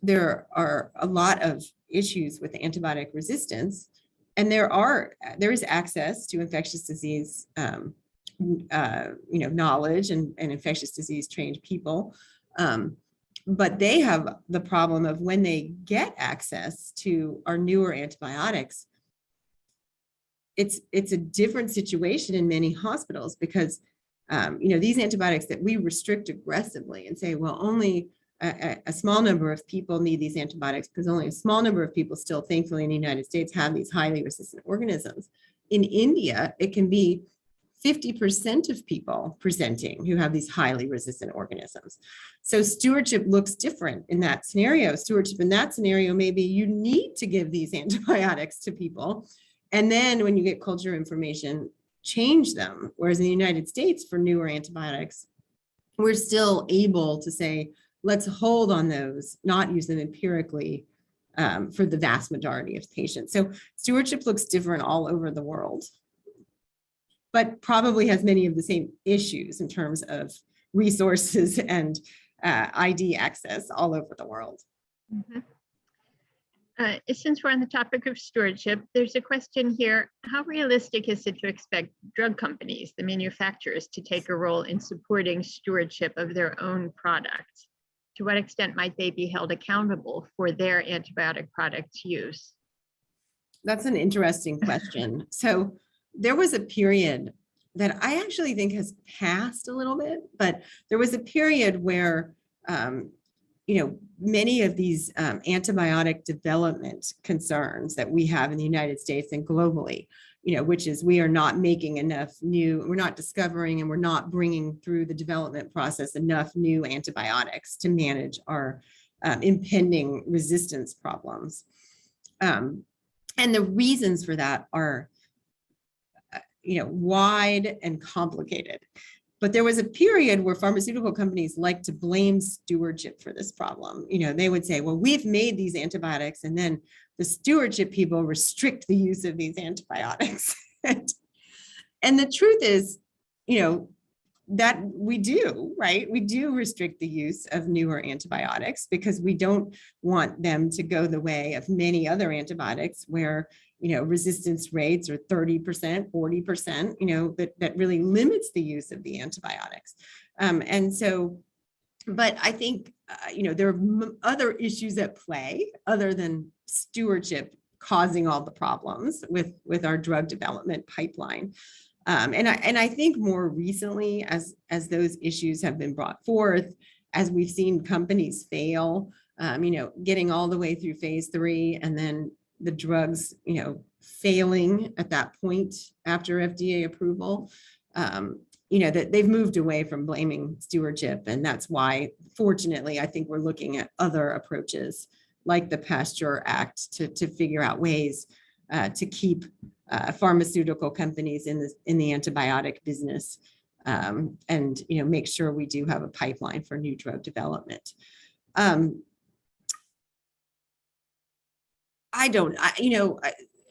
there are a lot of issues with antibiotic resistance, And there is access to infectious disease, knowledge and infectious disease trained people. But they have the problem of when they get access to our newer antibiotics, it's a different situation in many hospitals because, these antibiotics that we restrict aggressively and say, well, only a small number of people need these antibiotics because only a small number of people still, thankfully, in the United States have these highly resistant organisms. In India, it can be 50% of people presenting who have these highly resistant organisms. So stewardship looks different in that scenario. Stewardship in that scenario, maybe you need to give these antibiotics to people. And then when you get culture information, change them. Whereas in the United States, for newer antibiotics, we're still able to say, let's hold on those, not use them empirically for the vast majority of patients. So stewardship looks different all over the world, but probably has many of the same issues in terms of resources and ID access all over the world. Mhm. Since we're on the topic of stewardship, there's a question here. How realistic is it to expect drug companies, the manufacturers, to take a role in supporting stewardship of their own products? To what extent might they be held accountable for their antibiotic products use? That's an interesting question. So there was a period that I actually think has passed a little bit, but there was a period where, many of these antibiotic development concerns that we have in the United States and globally, which is we are not making enough we're not discovering and we're not bringing through the development process enough new antibiotics to manage our impending resistance problems. And the reasons for that are wide and complicated. But there was a period where pharmaceutical companies like to blame stewardship for this problem. They would say, well, we've made these antibiotics and then the stewardship people restrict the use of these antibiotics. And the truth is, that we do, right? We do restrict the use of newer antibiotics because we don't want them to go the way of many other antibiotics where resistance rates are 30%, 40%, that really limits the use of the antibiotics. And so, but I think, there are other issues at play other than stewardship causing all the problems with our drug development pipeline. And I think more recently, as those issues have been brought forth, as we've seen companies fail, getting all the way through phase 3 and then the drugs, failing at that point after FDA approval, that they've moved away from blaming stewardship. And that's why, fortunately, I think we're looking at other approaches like the Pasteur Act to figure out ways to keep pharmaceutical companies in the antibiotic business and make sure we do have a pipeline for new drug development.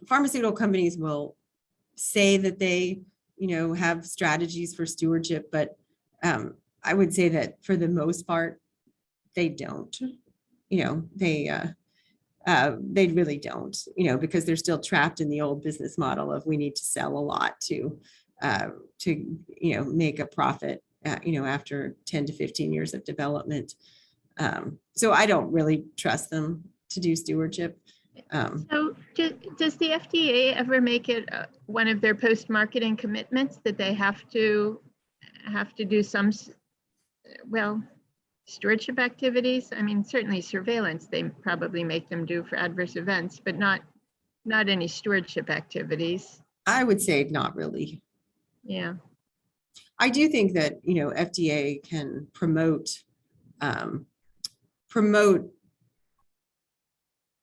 Pharmaceutical companies will say that they, have strategies for stewardship, but I would say that for the most part, they don't. They really don't, because they're still trapped in the old business model of we need to sell a lot to make a profit, after 10 to 15 years of development. So I don't really trust them to do stewardship. So does the FDA ever make it one of their post-marketing commitments that they have to do some, stewardship activities? I mean, certainly surveillance, they probably make them do for adverse events, but not any stewardship activities. I would say not really. Yeah. I do think that, FDA can promote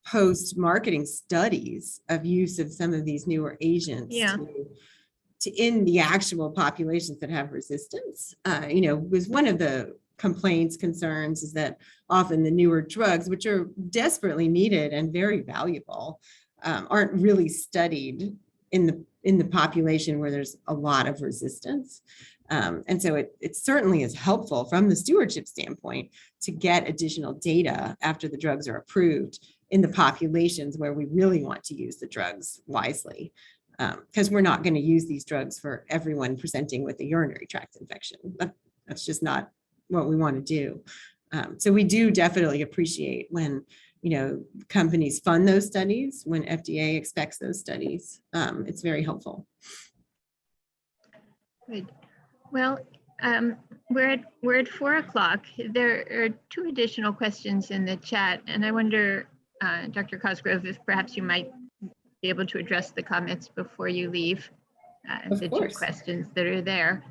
post-marketing studies of use of some of these newer agents to in the actual populations that have resistance. Was one of the concerns is that often the newer drugs, which are desperately needed and very valuable, aren't really studied in the population where there's a lot of resistance. And so it certainly is helpful from the stewardship standpoint to get additional data after the drugs are approved in the populations where we really want to use the drugs wisely. Because we're not going to use these drugs for everyone presenting with a urinary tract infection. That's just not what we want to do. So we do definitely appreciate when, companies fund those studies, when FDA expects those studies. It's very helpful. Good. Well, we're at 4 o'clock. There are 2 additional questions in the chat, and I wonder, Dr. Cosgrove, if perhaps you might be able to address the comments before you leave, Of the 2 course. questions that are there.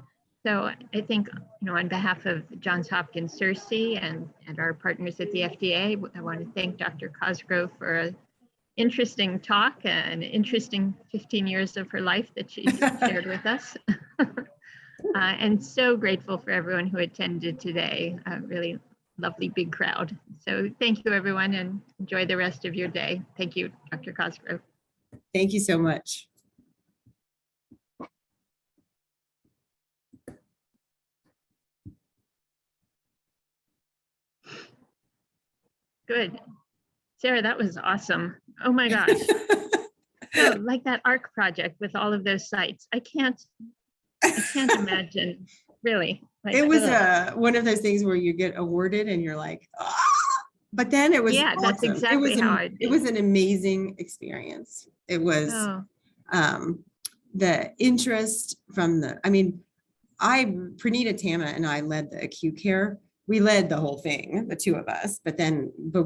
So I think, on behalf of Johns Hopkins CERSI and our partners at the FDA, I want to thank Dr. Cosgrove for an interesting talk, an interesting 15 years of her life that she shared with us. And so grateful for everyone who attended today. A really lovely big crowd. So thank you, everyone, and enjoy the rest of your day. Thank you, Dr. Cosgrove. Thank you so much. Good. Sarah, that was awesome. Oh my gosh. No, like that ARC project with all of those sites. I can't imagine, really. Like, It was one of those things where you get awarded and you're like, "Ah!" But then it was Yeah, that's awesome. exactly how I'd it be. was an amazing experience. It was Oh, the interest from Pranita Tama and I led the acute care. We led the whole thing, the 2 of us, but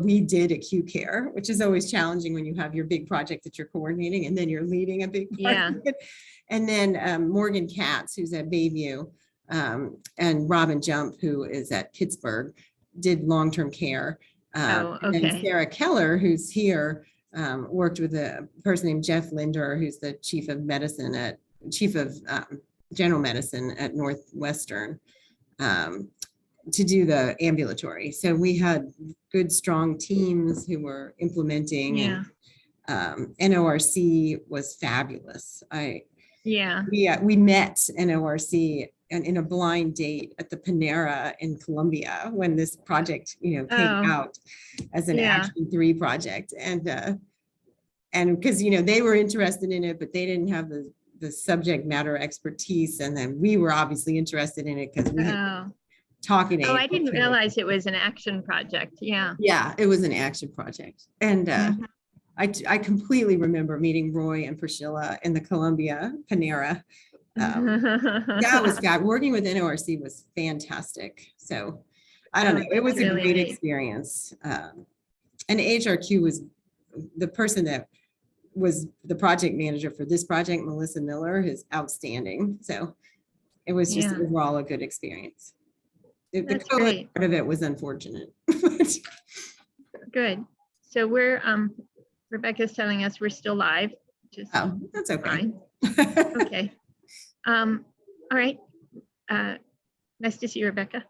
we did acute care, which is always challenging when you have your big project that you're coordinating and then you're leading a big Yeah. project. And then Morgan Katz, who's at Bayview, and Robin Jump, who is at Pittsburgh, did long-term care. Oh, And then okay. Sarah Keller, who's here, worked with a person named Jeff Linder, who's the chief of general medicine at Northwestern, to do the ambulatory. So we had good, strong teams who were implementing. Yeah. And NORC was fabulous. Yeah. We met NORC in a blind date at the Panera in Columbia when this project, came Oh, out as an yeah. Action 3 project. And because, they were interested in it, but they didn't have the subject matter expertise. And then we were obviously interested in it because we had Oh. talking. Oh, I didn't realize it was an action project. Yeah. Yeah, it was an action project. And Mhm. I completely remember meeting Roy and Priscilla in the Columbia Panera. That was fab. Working with NORC was fantastic. So I don't know. It was a Really great neat. experience. And HRQ was the person that was the project manager for this project, Melissa Miller, who's outstanding. So it was just Yeah. overall a good experience. The That's COVID great. part of it was unfortunate. Good. So we're, Rebecca's telling us we're still live, which is Oh, that's okay. fine. Okay. All right. Nice to see you, Rebecca.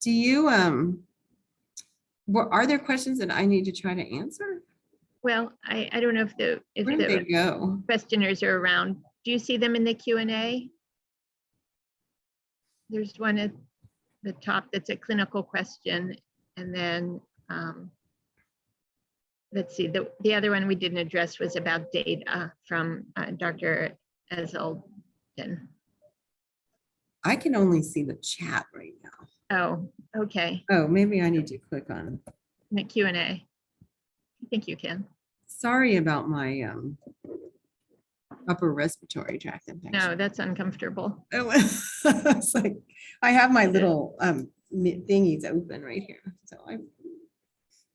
Do you, are there questions that I need to try to answer? Well, I don't know if Where did they the go? questioners are around. Do you see them in the Q&A? There's one at the top that's a clinical question. And then let's see, the other one we didn't address was about data from Dr. Ezelden. I can only see the chat right now. Oh, okay. Oh, maybe I need to click on. In the Q&A. I think you can. Sorry about my upper respiratory tract infection. No, that's uncomfortable. It's like I have my little thingies open right here. So All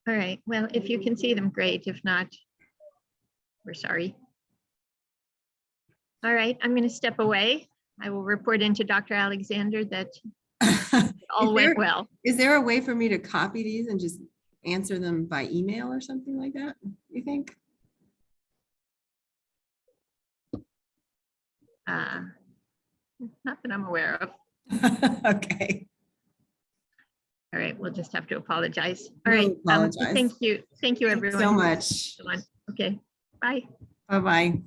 right. Well, if you can see them, great. If not, we're sorry. All right. I'm going to step away. I will report into Dr. Alexander that all went well. Is there a way for me to copy these and just answer them by email or something like that, you think? Not that I'm aware of. Okay. All right. We'll just have to apologize. All We'll right. apologize. Thank you. Thank you, Thanks everyone. so much. Okay. Bye. Bye-bye.